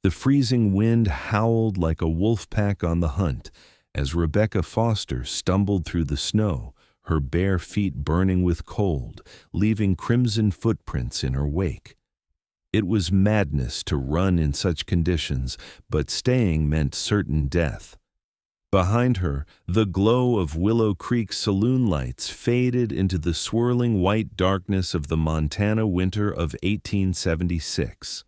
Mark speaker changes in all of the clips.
Speaker 1: The freezing wind howled like a wolf pack on the hunt as Rebecca Foster stumbled through the snow, her bare feet burning with cold, leaving crimson footprints in her wake. It was madness to run in such conditions, but staying meant certain death. Behind her, the glow of Willow Creek saloon lights faded into the swirling white darkness of the Montana winter of 1876.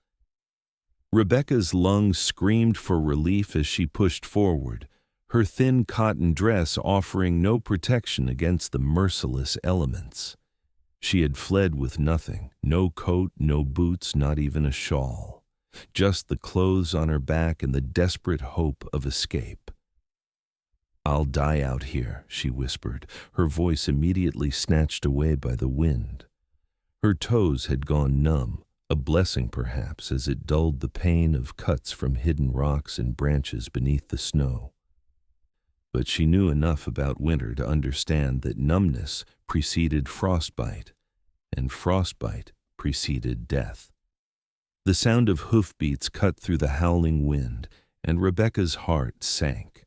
Speaker 1: Rebecca's lungs screamed for relief as she pushed forward, her thin cotton dress offering no protection against the merciless elements. She had fled with nothing, no coat, no boots, not even a shawl, just the clothes on her back and the desperate hope of escape. "I'll die out here," she whispered, her voice immediately snatched away by the wind. Her toes had gone numb, a blessing perhaps, as it dulled the pain of cuts from hidden rocks and branches beneath the snow. But she knew enough about winter to understand that numbness preceded frostbite, and frostbite preceded death. The sound of hoofbeats cut through the howling wind, and Rebecca's heart sank.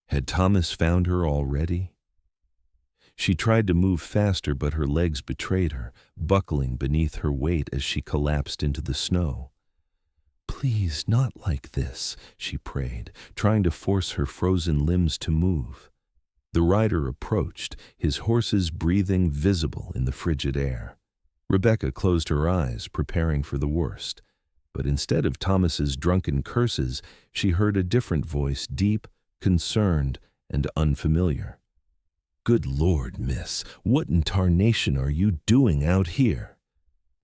Speaker 1: Had Thomas found her already? She tried to move faster, but her legs betrayed her, buckling beneath her weight as she collapsed into the snow. "Please, not like this," she prayed, trying to force her frozen limbs to move. The rider approached, his horse's breathing visible in the frigid air. Rebecca closed her eyes, preparing for the worst. But instead of Thomas's drunken curses, she heard a different voice, deep, concerned, and unfamiliar. "Good Lord, miss, what in tarnation are you doing out here?"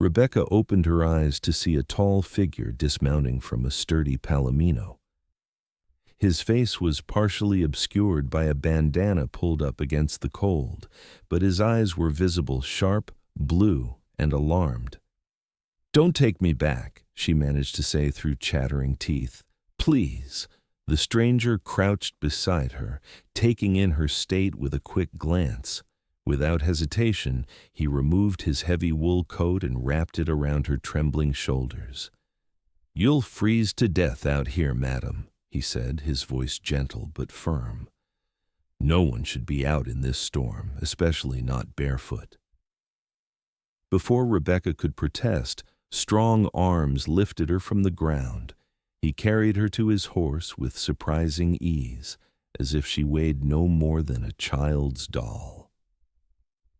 Speaker 1: Rebecca opened her eyes to see a tall figure dismounting from a sturdy palomino. His face was partially obscured by a bandana pulled up against the cold, but his eyes were visible, sharp, blue, and alarmed. "Don't take me back," she managed to say through chattering teeth. "Please." The stranger crouched beside her, taking in her state with a quick glance. Without hesitation, he removed his heavy wool coat and wrapped it around her trembling shoulders. "You'll freeze to death out here, madam," he said, his voice gentle but firm. "No one should be out in this storm, especially not barefoot." Before Rebecca could protest, strong arms lifted her from the ground. He carried her to his horse with surprising ease, as if she weighed no more than a child's doll.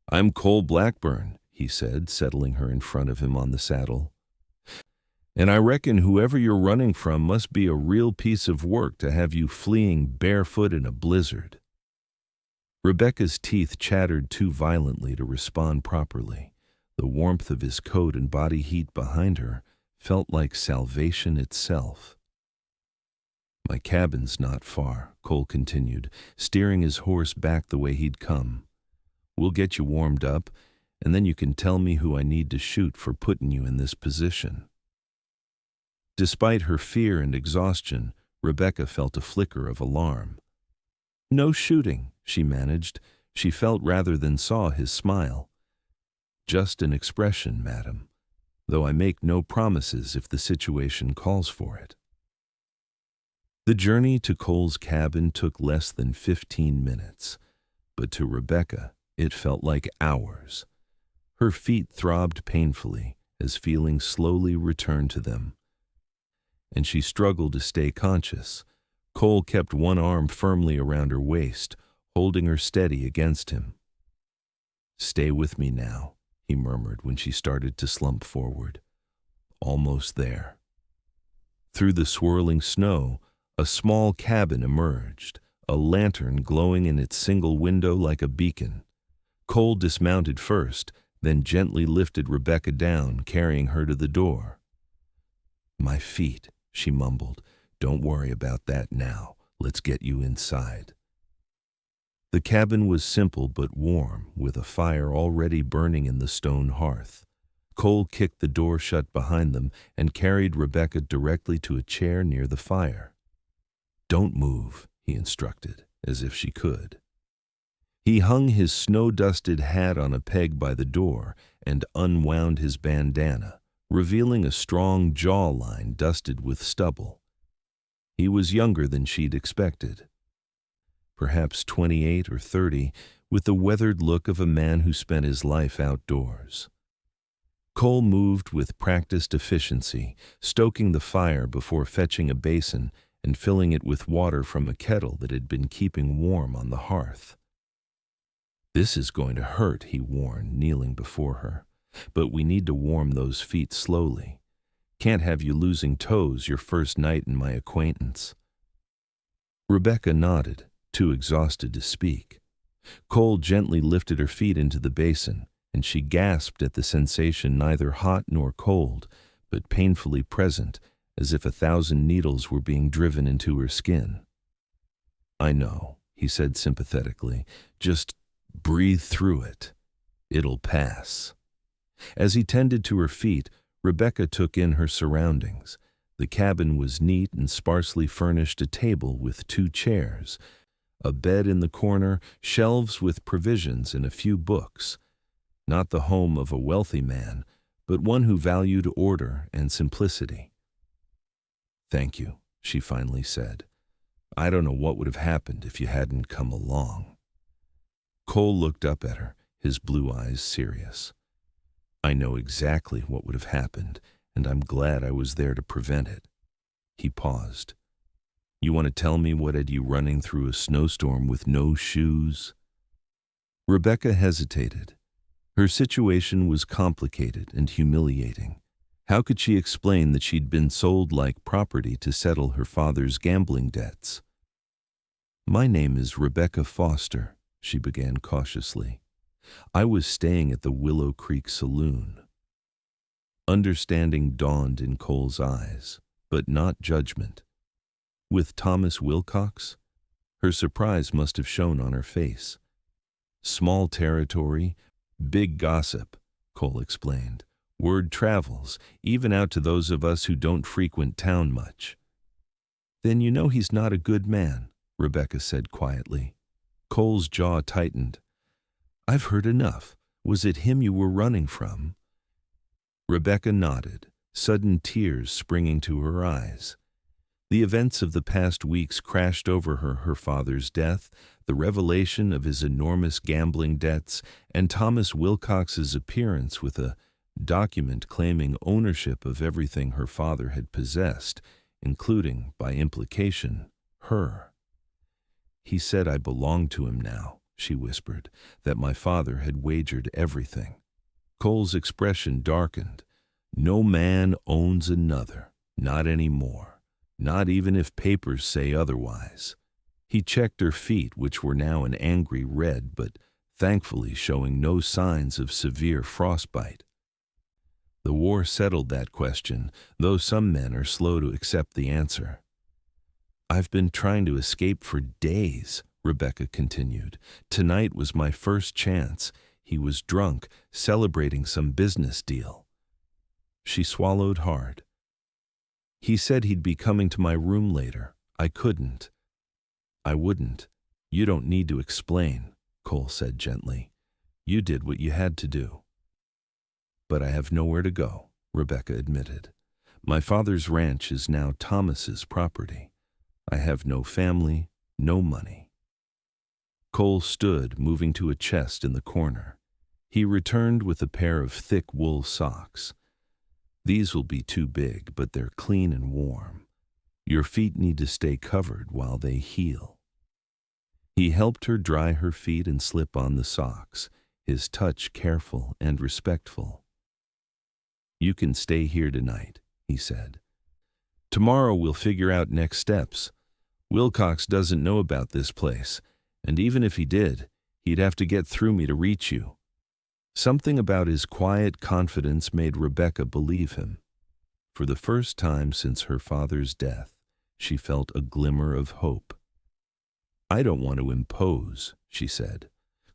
Speaker 1: "I'm Cole Blackburn," he said, settling her in front of him on the saddle. "And I reckon whoever you're running from must be a real piece of work to have you fleeing barefoot in a blizzard." Rebecca's teeth chattered too violently to respond properly. The warmth of his coat and body heat behind her felt like salvation itself. "My cabin's not far," Cole continued, steering his horse back the way he'd come. "We'll get you warmed up, and then you can tell me who I need to shoot for putting you in this position." Despite her fear and exhaustion, Rebecca felt a flicker of alarm. "No shooting," she managed. She felt rather than saw his smile. "Just an expression, madam, though I make no promises if the situation calls for it." The journey to Cole's cabin took less than 15 minutes, but to Rebecca it felt like hours. Her feet throbbed painfully as feelings slowly returned to them, and she struggled to stay conscious. Cole kept one arm firmly around her waist, holding her steady against him. "Stay with me now," he murmured when she started to slump forward. "Almost there." Through the swirling snow, a small cabin emerged, a lantern glowing in its single window like a beacon. Cole dismounted first, then gently lifted Rebecca down, carrying her to the door. "My feet," she mumbled. "Don't worry about that now. Let's get you inside." The cabin was simple but warm, with a fire already burning in the stone hearth. Cole kicked the door shut behind them and carried Rebecca directly to a chair near the fire. "Don't move," he instructed, as if she could. He hung his snow-dusted hat on a peg by the door and unwound his bandana, revealing a strong jawline dusted with stubble. He was younger than she'd expected, perhaps 28 or 30, with the weathered look of a man who spent his life outdoors. Cole moved with practiced efficiency, stoking the fire before fetching a basin and filling it with water from a kettle that had been keeping warm on the hearth. "This is going to hurt," he warned, kneeling before her. "But we need to warm those feet slowly. Can't have you losing toes your first night in my acquaintance." Rebecca nodded, too exhausted to speak. Cole gently lifted her feet into the basin, and she gasped at the sensation, neither hot nor cold, but painfully present, as if 1,000 needles were being driven into her skin. "I know," he said sympathetically. "Just breathe through it. It'll pass." As he tended to her feet, Rebecca took in her surroundings. The cabin was neat and sparsely furnished, a table with 2 chairs, a bed in the corner, shelves with provisions and a few books. Not the home of a wealthy man, but one who valued order and simplicity. "Thank you," she finally said. "I don't know what would have happened if you hadn't come along." Cole looked up at her, his blue eyes serious. "I know exactly what would have happened, and I'm glad I was there to prevent it." He paused. "You want to tell me what had you running through a snowstorm with no shoes?" Rebecca hesitated. Her situation was complicated and humiliating. How could she explain that she'd been sold like property to settle her father's gambling debts? "My name is Rebecca Foster," she began cautiously. "I was staying at the Willow Creek Saloon." Understanding dawned in Cole's eyes, but not judgment. "With Thomas Wilcox?" Her surprise must have shown on her face. "Small territory, big gossip," Cole explained. "Word travels, even out to those of us who don't frequent town much." "Then you know he's not a good man," Rebecca said quietly. Cole's jaw tightened. "I've heard enough. Was it him you were running from?" Rebecca nodded, sudden tears springing to her eyes. The events of the past weeks crashed over her father's death, the revelation of his enormous gambling debts, and Thomas Wilcox's appearance with a document claiming ownership of everything her father had possessed, including, by implication, her. "He said I belonged to him now," she whispered, "that my father had wagered everything." Cole's expression darkened. "No man owns another, not anymore. Not even if papers say otherwise." He checked her feet, which were now an angry red, but thankfully showing no signs of severe frostbite. "The war settled that question, though some men are slow to accept the answer." "I've been trying to escape for days," Rebecca continued. "Tonight was my first chance. He was drunk, celebrating some business deal." She swallowed hard. "He said he'd be coming to my room later. I couldn't." "I wouldn't. You don't need to explain," Cole said gently. "You did what you had to do." "But I have nowhere to go," Rebecca admitted. "My father's ranch is now Thomas's property. I have no family, no money." Cole stood, moving to a chest in the corner. He returned with a pair of thick wool socks. "These will be too big, but they're clean and warm. Your feet need to stay covered while they heal." He helped her dry her feet and slip on the socks, his touch careful and respectful. "You can stay here tonight," he said. "Tomorrow we'll figure out next steps. Wilcox doesn't know about this place, and even if he did, he'd have to get through me to reach you." Something about his quiet confidence made Rebecca believe him. For the first time since her father's death, she felt a glimmer of hope. "I don't want to impose," she said.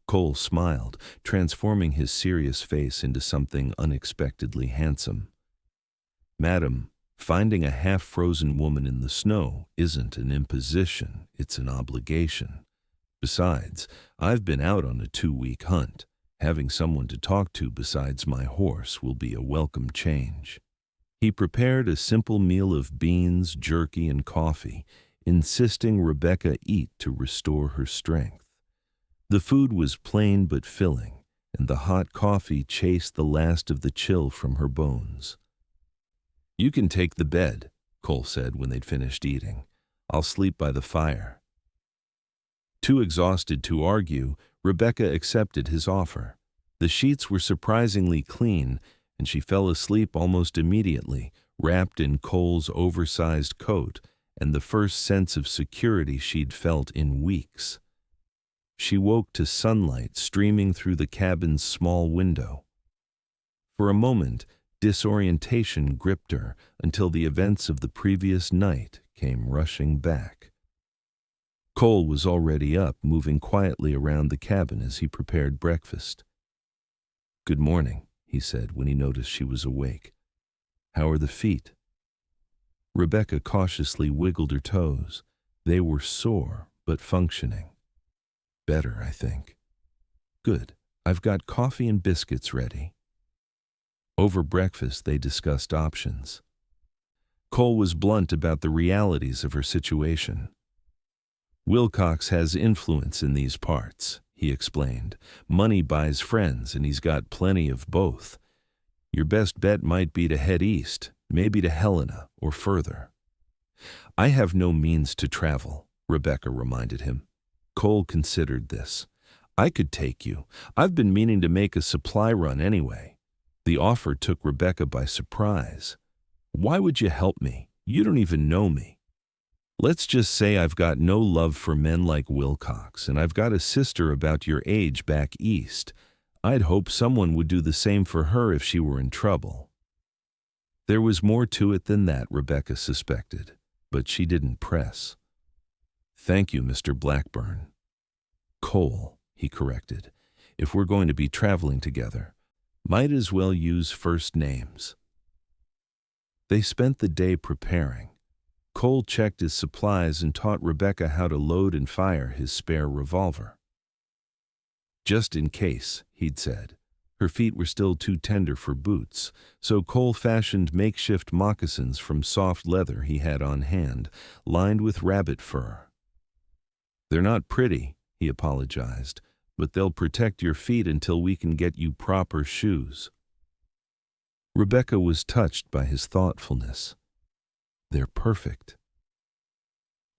Speaker 1: Cole smiled, transforming his serious face into something unexpectedly handsome. "Madam, finding a half-frozen woman in the snow isn't an imposition, it's an obligation. Besides, I've been out on a 2-week hunt. Having someone to talk to besides my horse will be a welcome change." He prepared a simple meal of beans, jerky, and coffee, insisting Rebecca eat to restore her strength. The food was plain but filling, and the hot coffee chased the last of the chill from her bones. "You can take the bed," Cole said when they'd finished eating. "I'll sleep by the fire." Too exhausted to argue, Rebecca accepted his offer. The sheets were surprisingly clean, and she fell asleep almost immediately, wrapped in Cole's oversized coat and the first sense of security she'd felt in weeks. She woke to sunlight streaming through the cabin's small window. For a moment, disorientation gripped her until the events of the previous night came rushing back. Cole was already up, moving quietly around the cabin as he prepared breakfast. "Good morning," he said when he noticed she was awake. "How are the feet?" Rebecca cautiously wiggled her toes. They were sore, but functioning. "Better, I think." "Good. I've got coffee and biscuits ready." Over breakfast, they discussed options. Cole was blunt about the realities of her situation. "Wilcox has influence in these parts," he explained. "Money buys friends, and he's got plenty of both. Your best bet might be to head east, maybe to Helena or further." "I have no means to travel," Rebecca reminded him. Cole considered this. "I could take you. I've been meaning to make a supply run anyway." The offer took Rebecca by surprise. "Why would you help me? You don't even know me." "Let's just say I've got no love for men like Wilcox, and I've got a sister about your age back east. I'd hope someone would do the same for her if she were in trouble." There was more to it than that, Rebecca suspected, but she didn't press. "Thank you, Mr. Blackburn." "Cole," he corrected. "If we're going to be traveling together, might as well use first names." They spent the day preparing. Cole checked his supplies and taught Rebecca how to load and fire his spare revolver. "Just in case," he'd said. Her feet were still too tender for boots, so Cole fashioned makeshift moccasins from soft leather he had on hand, lined with rabbit fur. "They're not pretty," he apologized, "but they'll protect your feet until we can get you proper shoes." Rebecca was touched by his thoughtfulness. "They're perfect."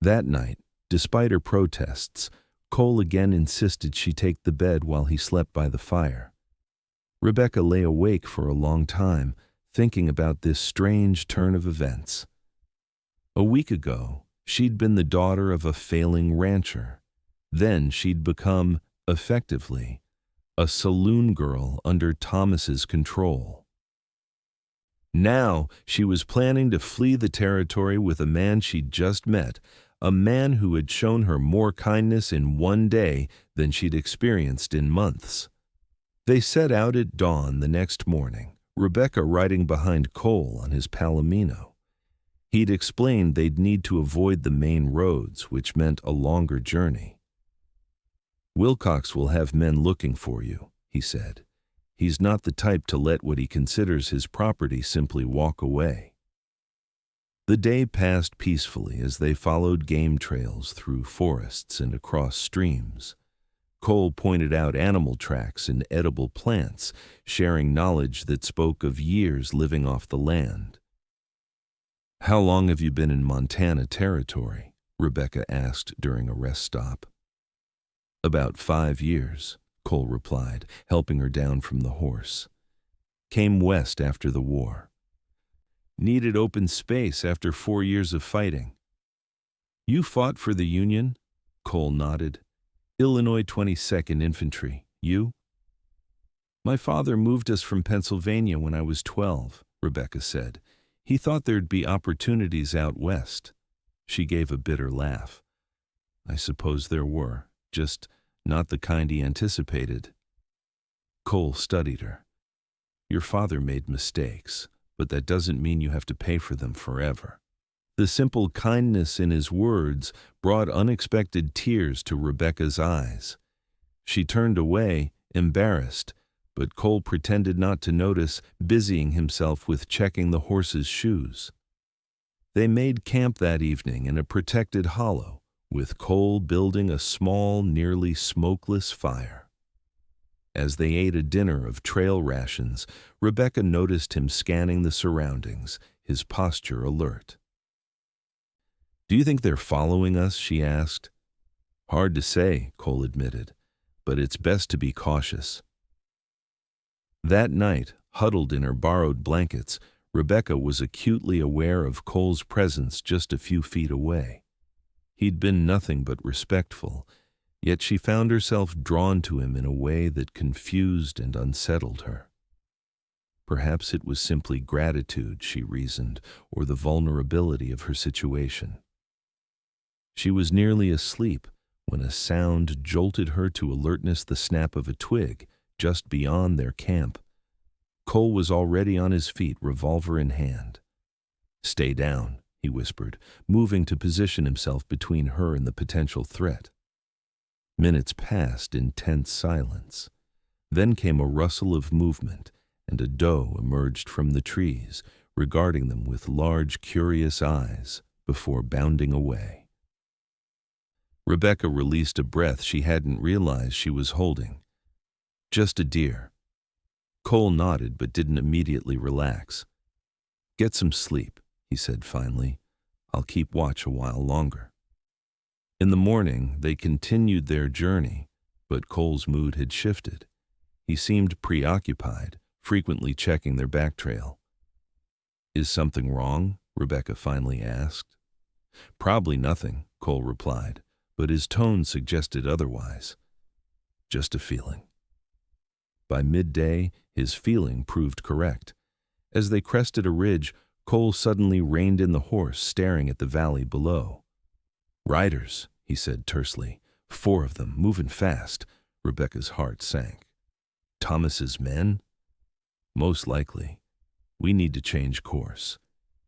Speaker 1: That night, despite her protests, Cole again insisted she take the bed while he slept by the fire. Rebecca lay awake for a long time, thinking about this strange turn of events. A week ago, she'd been the daughter of a failing rancher. Then she'd become, effectively, a saloon girl under Thomas's control. Now she was planning to flee the territory with a man she'd just met, a man who had shown her more kindness in one day than she'd experienced in months. They set out at dawn the next morning, Rebecca riding behind Cole on his Palomino. He'd explained they'd need to avoid the main roads, which meant a longer journey. "Wilcox will have men looking for you," he said. "He's not the type to let what he considers his property simply walk away." The day passed peacefully as they followed game trails through forests and across streams. Cole pointed out animal tracks and edible plants, sharing knowledge that spoke of years living off the land. "How long have you been in Montana Territory?" Rebecca asked during a rest stop. "About 5 years," Cole replied, helping her down from the horse. "Came west after the war. Needed open space after 4 years of fighting." "You fought for the Union?" Cole nodded. "Illinois 22nd Infantry. You?" "My father moved us from Pennsylvania when I was 12, Rebecca said. "He thought there'd be opportunities out west." She gave a bitter laugh. "I suppose there were, just not the kind he anticipated." Cole studied her. "Your father made mistakes, but that doesn't mean you have to pay for them forever." The simple kindness in his words brought unexpected tears to Rebecca's eyes. She turned away, embarrassed, but Cole pretended not to notice, busying himself with checking the horse's shoes. They made camp that evening in a protected hollow, with Cole building a small, nearly smokeless fire. As they ate a dinner of trail rations, Rebecca noticed him scanning the surroundings, his posture alert. "Do you think they're following us?" she asked. "Hard to say," Cole admitted, "but it's best to be cautious." That night, huddled in her borrowed blankets, Rebecca was acutely aware of Cole's presence just a few feet away. He'd been nothing but respectful, yet she found herself drawn to him in a way that confused and unsettled her. Perhaps it was simply gratitude, she reasoned, or the vulnerability of her situation. She was nearly asleep when a sound jolted her to alertness, the snap of a twig just beyond their camp. Cole was already on his feet, revolver in hand. "Stay down," he whispered, moving to position himself between her and the potential threat. Minutes passed in tense silence. Then came a rustle of movement, and a doe emerged from the trees, regarding them with large, curious eyes before bounding away. Rebecca released a breath she hadn't realized she was holding. "Just a deer." Cole nodded but didn't immediately relax. "Get some sleep," he said finally. "I'll keep watch a while longer." In the morning, they continued their journey, but Cole's mood had shifted. He seemed preoccupied, frequently checking their back trail. "Is something wrong?" Rebecca finally asked. "Probably nothing," Cole replied, but his tone suggested otherwise. "Just a feeling." By midday, his feeling proved correct. As they crested a ridge, Cole suddenly reined in the horse, staring at the valley below. "Riders," he said tersely. "4 of them, moving fast." Rebecca's heart sank. "Thomas's men?" "Most likely. We need to change course."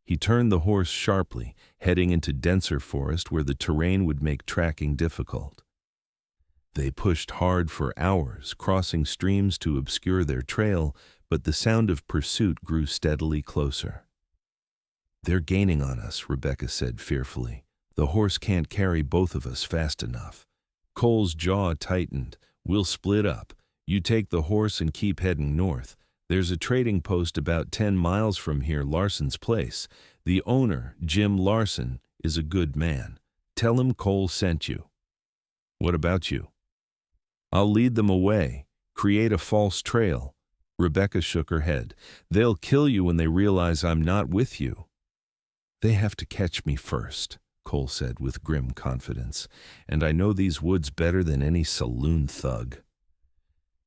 Speaker 1: He turned the horse sharply, heading into denser forest where the terrain would make tracking difficult. They pushed hard for hours, crossing streams to obscure their trail, but the sound of pursuit grew steadily closer. "They're gaining on us," Rebecca said fearfully. "The horse can't carry both of us fast enough." Cole's jaw tightened. "We'll split up. You take the horse and keep heading north. There's a trading post about 10 miles from here, Larson's place. The owner, Jim Larson, is a good man. Tell him Cole sent you." "What about you?" "I'll lead them away, create a false trail." Rebecca shook her head. "They'll kill you when they realize I'm not with you." "They have to catch me first," Cole said with grim confidence, "and I know these woods better than any saloon thug."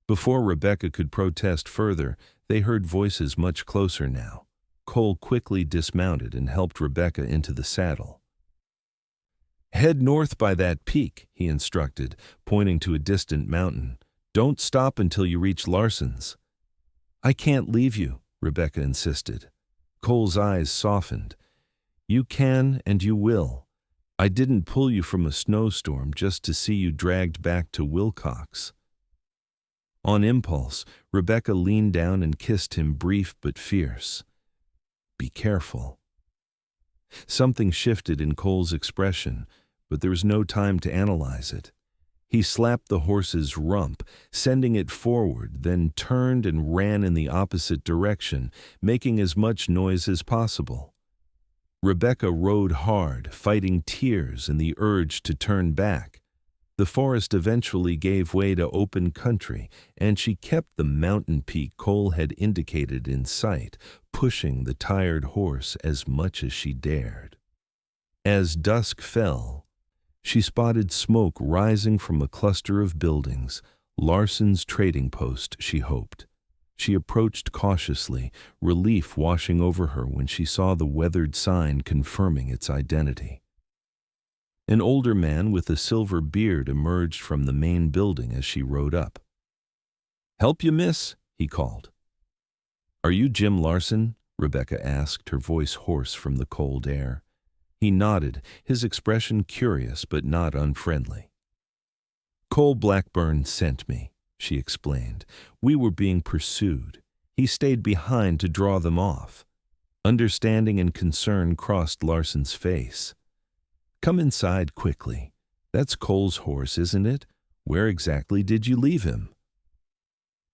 Speaker 1: Before Rebecca could protest further, they heard voices much closer now. Cole quickly dismounted and helped Rebecca into the saddle. "Head north by that peak," he instructed, pointing to a distant mountain. "Don't stop until you reach Larson's." "I can't leave you," Rebecca insisted. Cole's eyes softened. "You can and you will. I didn't pull you from a snowstorm just to see you dragged back to Wilcox." On impulse, Rebecca leaned down and kissed him, brief but fierce. "Be careful." Something shifted in Cole's expression, but there was no time to analyze it. He slapped the horse's rump, sending it forward, then turned and ran in the opposite direction, making as much noise as possible. Rebecca rode hard, fighting tears and the urge to turn back. The forest eventually gave way to open country, and she kept the mountain peak Cole had indicated in sight, pushing the tired horse as much as she dared. As dusk fell, she spotted smoke rising from a cluster of buildings, Larson's trading post, she hoped. She approached cautiously, relief washing over her when she saw the weathered sign confirming its identity. An older man with a silver beard emerged from the main building as she rode up. "Help you, miss?" he called. "Are you Jim Larson?" Rebecca asked, her voice hoarse from the cold air. He nodded, his expression curious but not unfriendly. "Cole Blackburn sent me." she explained. We were being pursued. He stayed behind to draw them off. Understanding and concern crossed Larson's face. Come inside quickly. That's Cole's horse, isn't it? Where exactly did you leave him?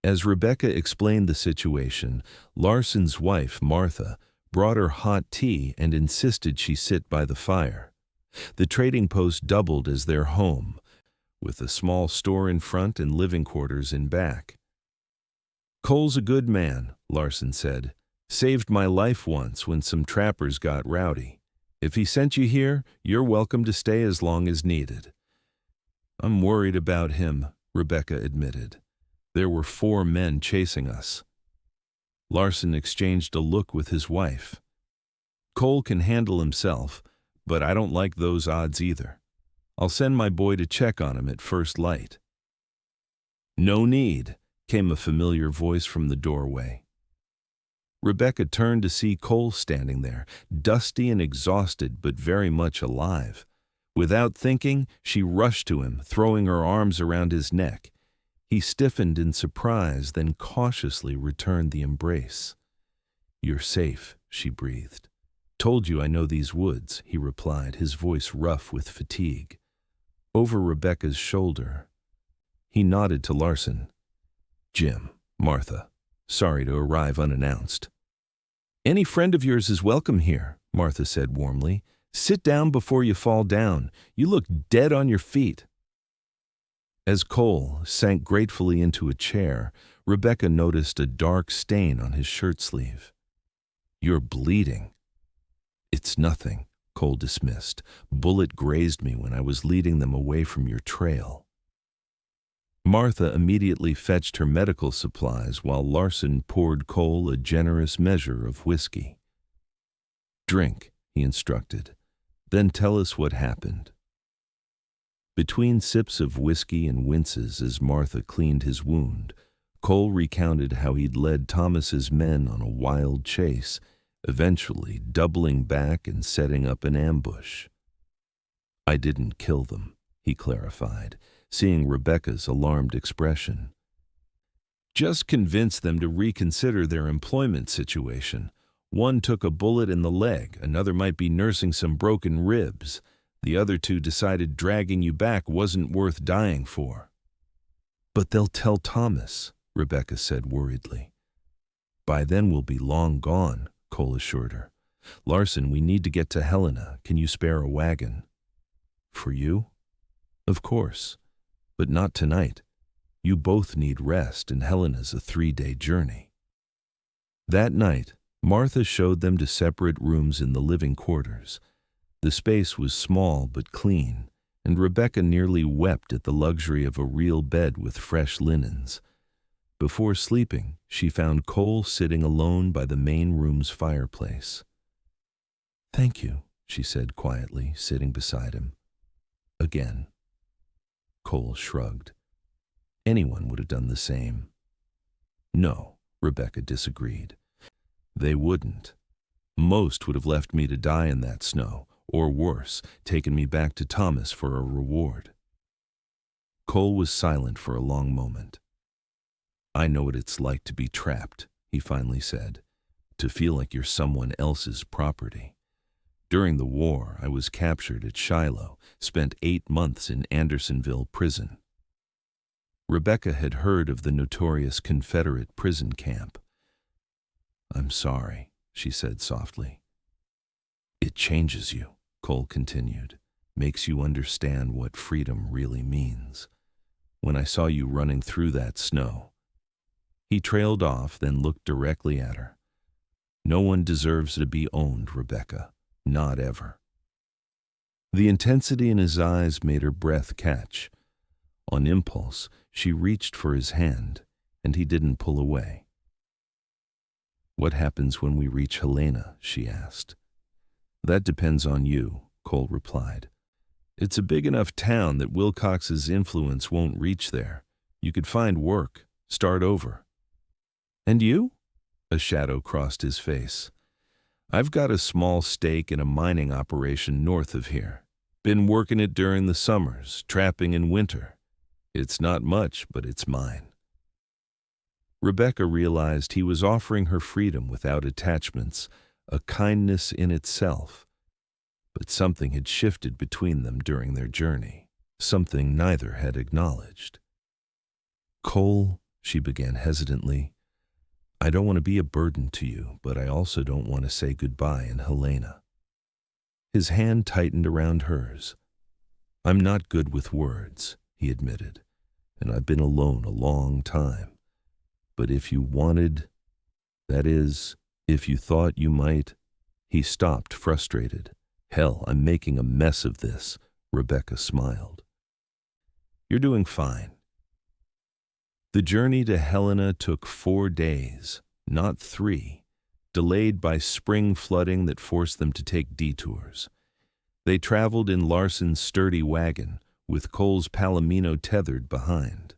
Speaker 1: As Rebecca explained the situation, Larson's wife, Martha, brought her hot tea and insisted she sit by the fire. The trading post doubled as their home, with a small store in front and living quarters in back. Cole's a good man, Larson said. Saved my life once when some trappers got rowdy. If he sent you here, you're welcome to stay as long as needed. I'm worried about him, Rebecca admitted. There were 4 men chasing us. Larson exchanged a look with his wife. Cole can handle himself, but I don't like those odds either. I'll send my boy to check on him at first light. No need, came a familiar voice from the doorway. Rebecca turned to see Cole standing there, dusty and exhausted but very much alive. Without thinking, she rushed to him, throwing her arms around his neck. He stiffened in surprise, then cautiously returned the embrace. You're safe, she breathed. Told you I know these woods, he replied, his voice rough with fatigue. Over Rebecca's shoulder, he nodded to Larson. Jim, Martha, sorry to arrive unannounced. Any friend of yours is welcome here, Martha said warmly. Sit down before you fall down. You look dead on your feet. As Cole sank gratefully into a chair, Rebecca noticed a dark stain on his shirt sleeve. You're bleeding. It's nothing, Cole dismissed. Bullet grazed me when I was leading them away from your trail. Martha immediately fetched her medical supplies while Larson poured Cole a generous measure of whiskey. Drink, he instructed. Then tell us what happened. Between sips of whiskey and winces as Martha cleaned his wound, Cole recounted how he'd led Thomas's men on a wild chase, eventually doubling back and setting up an ambush. I didn't kill them, he clarified, seeing Rebecca's alarmed expression. Just convinced them to reconsider their employment situation. One took a bullet in the leg, another might be nursing some broken ribs. The other 2 decided dragging you back wasn't worth dying for. But they'll tell Thomas, Rebecca said worriedly. By then we'll be long gone, Cole assured her. Larson, we need to get to Helena. Can you spare a wagon? For you? Of course. But not tonight. You both need rest, and Helena's a 3-day journey. That night, Martha showed them to separate rooms in the living quarters. The space was small but clean, and Rebecca nearly wept at the luxury of a real bed with fresh linens. Before sleeping, she found Cole sitting alone by the main room's fireplace. Thank you, she said quietly, sitting beside him. Again. Cole shrugged. Anyone would have done the same. No, Rebecca disagreed. They wouldn't. Most would have left me to die in that snow, or worse, taken me back to Thomas for a reward. Cole was silent for a long moment. I know what it's like to be trapped, he finally said, to feel like you're someone else's property. During the war, I was captured at Shiloh, spent 8 months in Andersonville prison. Rebecca had heard of the notorious Confederate prison camp. I'm sorry, she said softly. It changes you, Cole continued, makes you understand what freedom really means. When I saw you running through that snow. He trailed off, then looked directly at her. No one deserves to be owned, Rebecca. Not ever. The intensity in his eyes made her breath catch. On impulse, she reached for his hand, and he didn't pull away. What happens when we reach Helena? She asked. That depends on you, Cole replied. It's a big enough town that Wilcox's influence won't reach there. You could find work, start over. And you? A shadow crossed his face. I've got a small stake in a mining operation north of here. Been working it during the summers, trapping in winter. It's not much, but it's mine. Rebecca realized he was offering her freedom without attachments, a kindness in itself. But something had shifted between them during their journey, something neither had acknowledged. "Cole," she began hesitantly, "I don't want to be a burden to you, but I also don't want to say goodbye in Helena." His hand tightened around hers. "I'm not good with words," he admitted, "and I've been alone a long time. But if you wanted, that is, if you thought you might—" He stopped, frustrated. "Hell, I'm making a mess of this," Rebecca smiled. "You're doing fine." The journey to Helena took 4 days, not 3, delayed by spring flooding that forced them to take detours. They traveled in Larson's sturdy wagon, with Cole's Palomino tethered behind.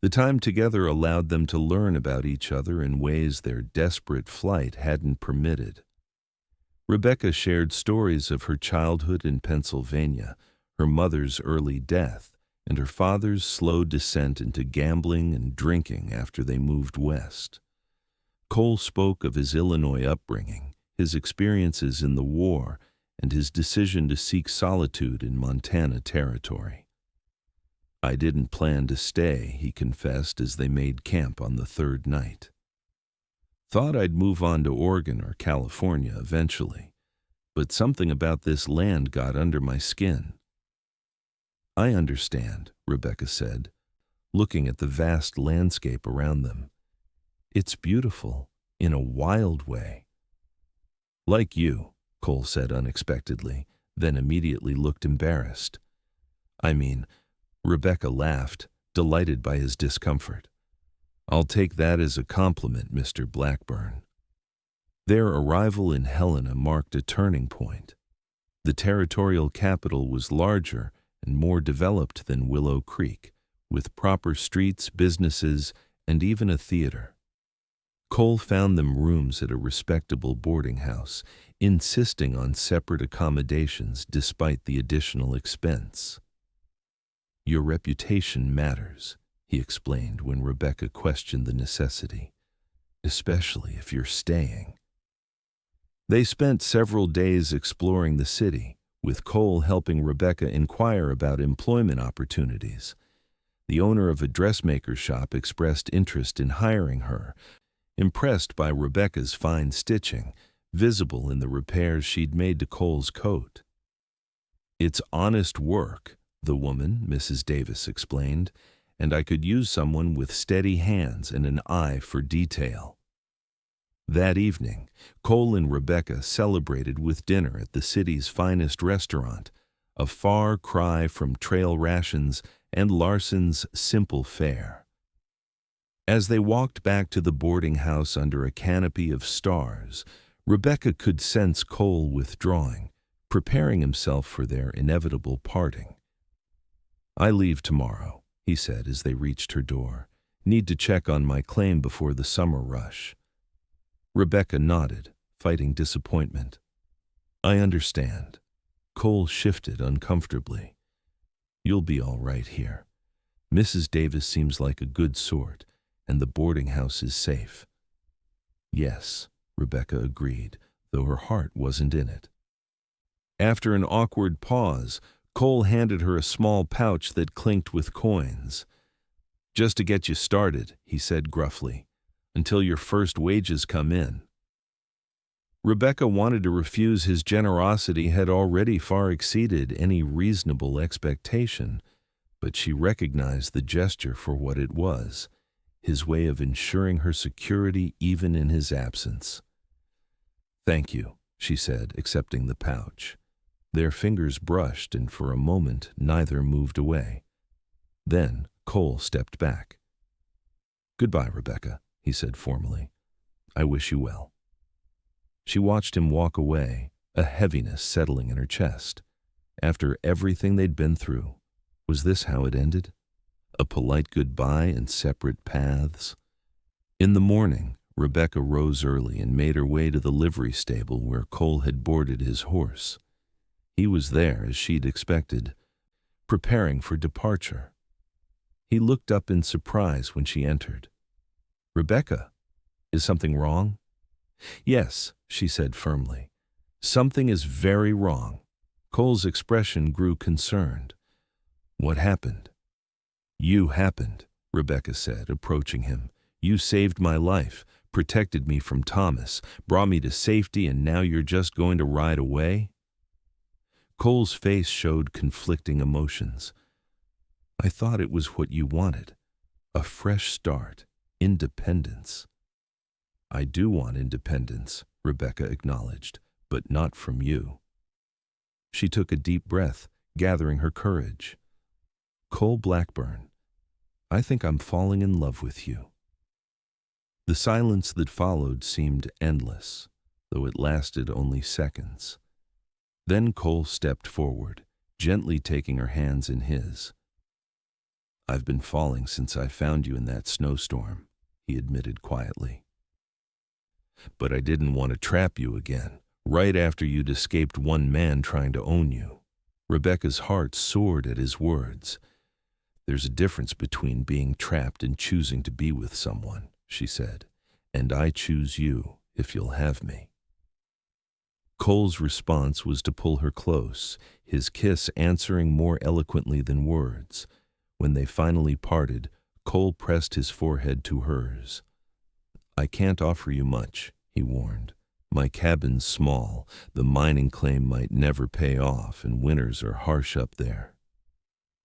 Speaker 1: The time together allowed them to learn about each other in ways their desperate flight hadn't permitted. Rebecca shared stories of her childhood in Pennsylvania, her mother's early death, and her father's slow descent into gambling and drinking after they moved west. Cole spoke of his Illinois upbringing, his experiences in the war, and his decision to seek solitude in Montana territory. "I didn't plan to stay," he confessed as they made camp on the 3rd night. "Thought I'd move on to Oregon or California eventually, but something about this land got under my skin." "I understand," Rebecca said, looking at the vast landscape around them. "It's beautiful, in a wild way." "Like you," Cole said unexpectedly, then immediately looked embarrassed. "I mean," Rebecca laughed, delighted by his discomfort. "I'll take that as a compliment, Mr. Blackburn." Their arrival in Helena marked a turning point. The territorial capital was larger and more developed than Willow Creek, with proper streets, businesses, and even a theater. Cole found them rooms at a respectable boarding house, insisting on separate accommodations despite the additional expense. "Your reputation matters," he explained when Rebecca questioned the necessity, "especially if you're staying." They spent several days exploring the city, with Cole helping Rebecca inquire about employment opportunities. The owner of a dressmaker shop expressed interest in hiring her, impressed by Rebecca's fine stitching, visible in the repairs she'd made to Cole's coat. "It's honest work," the woman, Mrs. Davis, explained, "and I could use someone with steady hands and an eye for detail." That evening, Cole and Rebecca celebrated with dinner at the city's finest restaurant, a far cry from trail rations and Larson's simple fare. As they walked back to the boarding house under a canopy of stars, Rebecca could sense Cole withdrawing, preparing himself for their inevitable parting. "I leave tomorrow," he said as they reached her door. "Need to check on my claim before the summer rush." Rebecca nodded, fighting disappointment. "I understand." Cole shifted uncomfortably. "You'll be all right here. Mrs. Davis seems like a good sort, and the boarding house is safe." "Yes," Rebecca agreed, though her heart wasn't in it. After an awkward pause, Cole handed her a small pouch that clinked with coins. "Just to get you started," he said gruffly, "until your first wages come in." Rebecca wanted to refuse. His generosity had already far exceeded any reasonable expectation, but she recognized the gesture for what it was, his way of ensuring her security even in his absence. "Thank you," she said, accepting the pouch. Their fingers brushed, and for a moment neither moved away. Then Cole stepped back. "Goodbye, Rebecca," he said formally. "I wish you well." She watched him walk away, a heaviness settling in her chest. After everything they'd been through, was this how it ended? A polite goodbye and separate paths? In the morning, Rebecca rose early and made her way to the livery stable where Cole had boarded his horse. He was there, as she'd expected, preparing for departure. He looked up in surprise when she entered. Rebecca, is something wrong? Yes, she said firmly. Something is very wrong. Cole's expression grew concerned. What happened? You happened, Rebecca said, approaching him. You saved my life, protected me from Thomas, brought me to safety, and now you're just going to ride away? Cole's face showed conflicting emotions. I thought it was what you wanted. A fresh start, independence. I do want independence, Rebecca acknowledged, but not from you. She took a deep breath, gathering her courage. Cole Blackburn, I think I'm falling in love with you. The silence that followed seemed endless, though it lasted only seconds. Then Cole stepped forward, gently taking her hands in his. I've been falling since I found you in that snowstorm, he admitted quietly. But I didn't want to trap you again, right after you'd escaped one man trying to own you. Rebecca's heart soared at his words. There's a difference between being trapped and choosing to be with someone, she said, and I choose you if you'll have me. Cole's response was to pull her close, his kiss answering more eloquently than words. When they finally parted, Cole pressed his forehead to hers. I can't offer you much, he warned. My cabin's small, the mining claim might never pay off, and winters are harsh up there.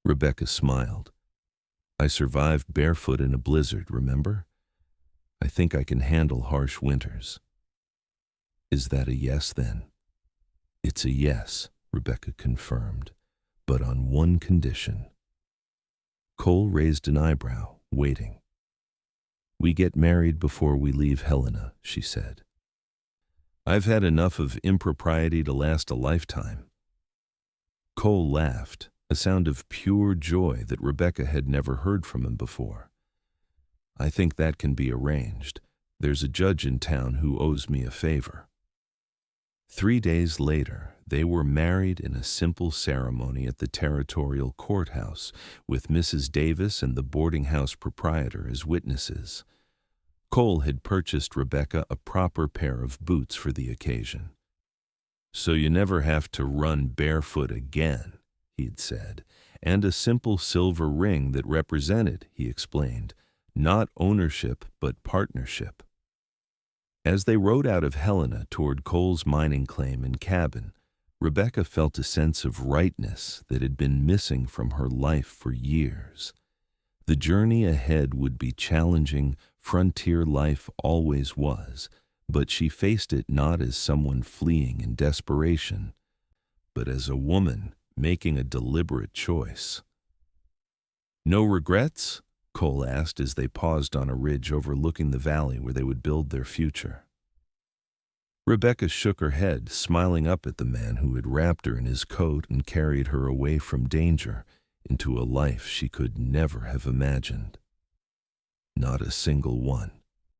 Speaker 1: Rebecca smiled. I survived barefoot in a blizzard, remember? I think I can handle harsh winters. Is that a yes, then? It's a yes, Rebecca confirmed, but on one condition. Cole raised an eyebrow, waiting. We get married before we leave Helena, she said. I've had enough of impropriety to last a lifetime. Cole laughed, a sound of pure joy that Rebecca had never heard from him before. I think that can be arranged. There's a judge in town who owes me a favor. 3 days later, they were married in a simple ceremony at the territorial courthouse, with Mrs. Davis and the boarding house proprietor as witnesses. Cole had purchased Rebecca a proper pair of boots for the occasion. So you never have to run barefoot again, he'd said, and a simple silver ring that represented, he explained, not ownership but partnership. As they rode out of Helena toward Cole's mining claim and cabin, Rebecca felt a sense of rightness that had been missing from her life for years. The journey ahead would be challenging, frontier life always was, but she faced it not as someone fleeing in desperation, but as a woman making a deliberate choice. No regrets? Cole asked as they paused on a ridge overlooking the valley where they would build their future. Rebecca shook her head, smiling up at the man who had wrapped her in his coat and carried her away from danger into a life she could never have imagined. Not a single one.